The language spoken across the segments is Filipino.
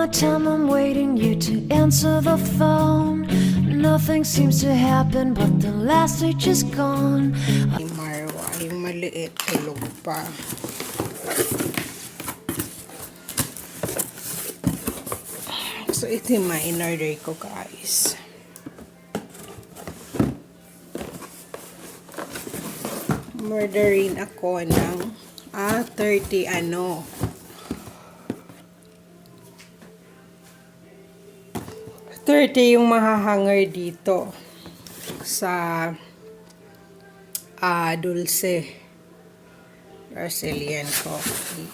the time I'm waiting you to answer the phone. Nothing seems to happen, but the last stage is gone. Marwa, yung maliit, tulog pa. So, ito yung in-order ko, guys. Murderin ako ng 30 30 yung mahahanger dito sa dulce Brazilian coffee.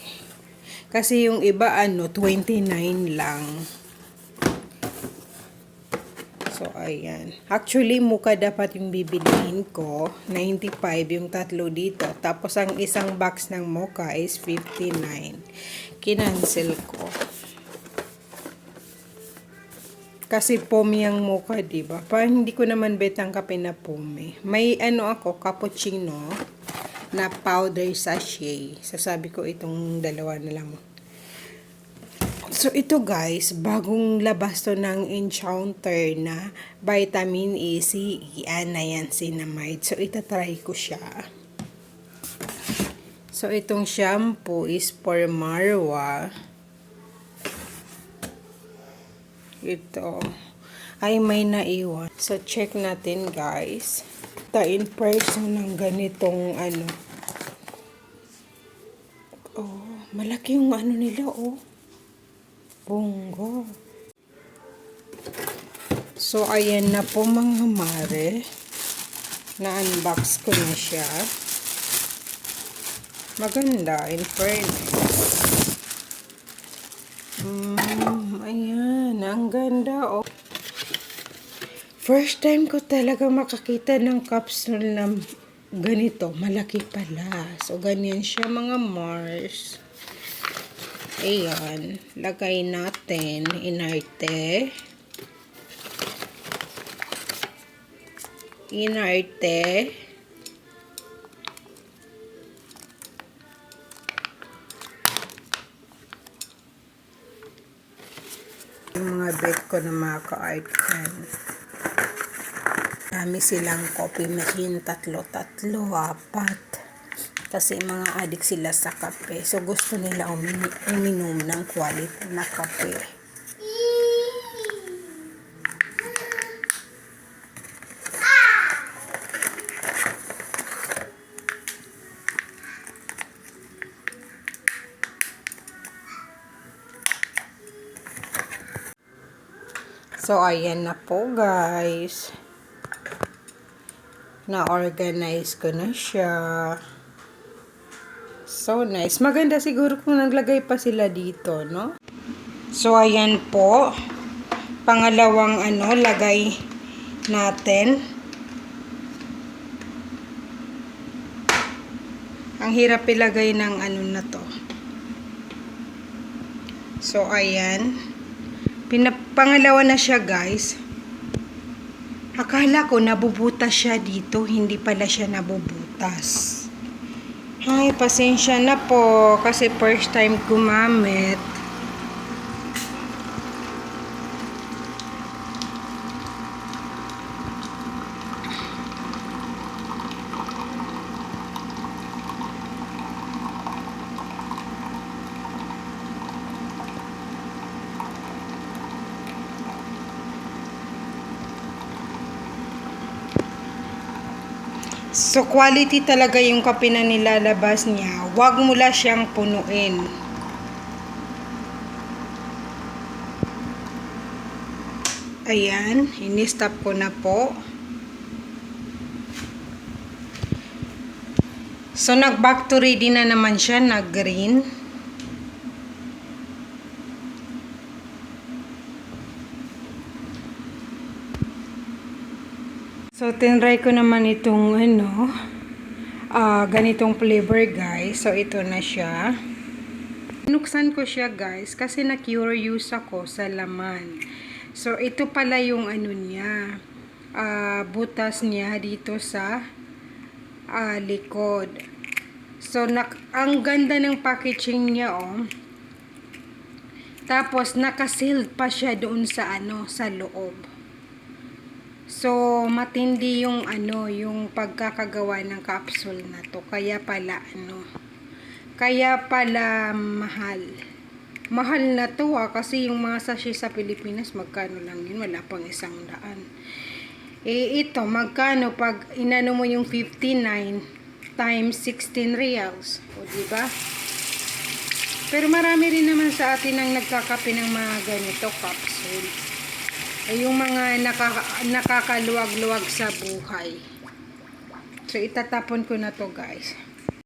Kasi yung iba 29 lang. So, ayan. Actually, muka dapat yung bibiliin ko. 95 yung tatlo dito. Tapos, ang isang box ng mocha is 59. Kinancel ko. Kasi pome yung mocha, diba? Parang hindi ko naman bet ang kape na pome. May ako, cappuccino na powder sachet. Sasabi ko itong dalawa na lang. So, ito guys, bagong labas to ng Encounter na vitamin E, C, niacinamide. So, itatry ko siya. So, itong shampoo is for Marwa. Ito. Ay, may naiwan. So, check natin guys. In person ng ganitong Oh, malaki yung nila, oh. Bonggo. So, ayan na po mga mare. Na-unbox ko na siya. Maganda, in fairness. Ayan, ang ganda, oh. First time ko talaga makakita ng capsule na ganito. Malaki pala. So, ganyan siya mga Mars. Ayan, lagay natin inarte. Yung mga bet ko na mga ka-icon. Dami silang coffee machine, 3, 4. Kasi mga adik sila sa kape. So, gusto nila uminom ng quality na kape. So, ayan na po guys. Na-organize ko na siya. So nice. Maganda siguro kung naglagay pa sila dito, no? So, ayan po. Pangalawang lagay natin. Ang hirap ilagay ng na to. So, ayan. Pangalawa na siya, guys. Akala ko nabubutas siya dito. Hindi pala siya nabubutas. Ay, pasensya na po kasi first time gumamit. So, quality talaga yung kape na nilalabas niya. Huwag mo lang siyang punuin. Ayan, ini-stop ko na po. So, nag-back to ready na naman siya, nag-green. So, tinry ko naman itong ganitong flavor guys. So, ito na siya. Nuksan ko siya guys kasi na-curious ako sa laman. So, ito pala yung niya. Butas niya dito sa likod. So, ang ganda ng packaging niya, oh. Tapos naka-sealed pa siya doon sa sa loob. So matindi yung yung pagkakagawa ng capsule na to. Kaya pala mahal. Mahal na to kasi yung mga sachet sa Pilipinas magkano lang yun, wala pang 100. Ito magkano pag inano mo yung 59 times 16 reals, o di ba? Pero marami rin naman sa atin ang nagkakape ng mga ganito capsule. Yung mga nakakaluwag-luwag sa buhay. So itatapon ko na to, guys.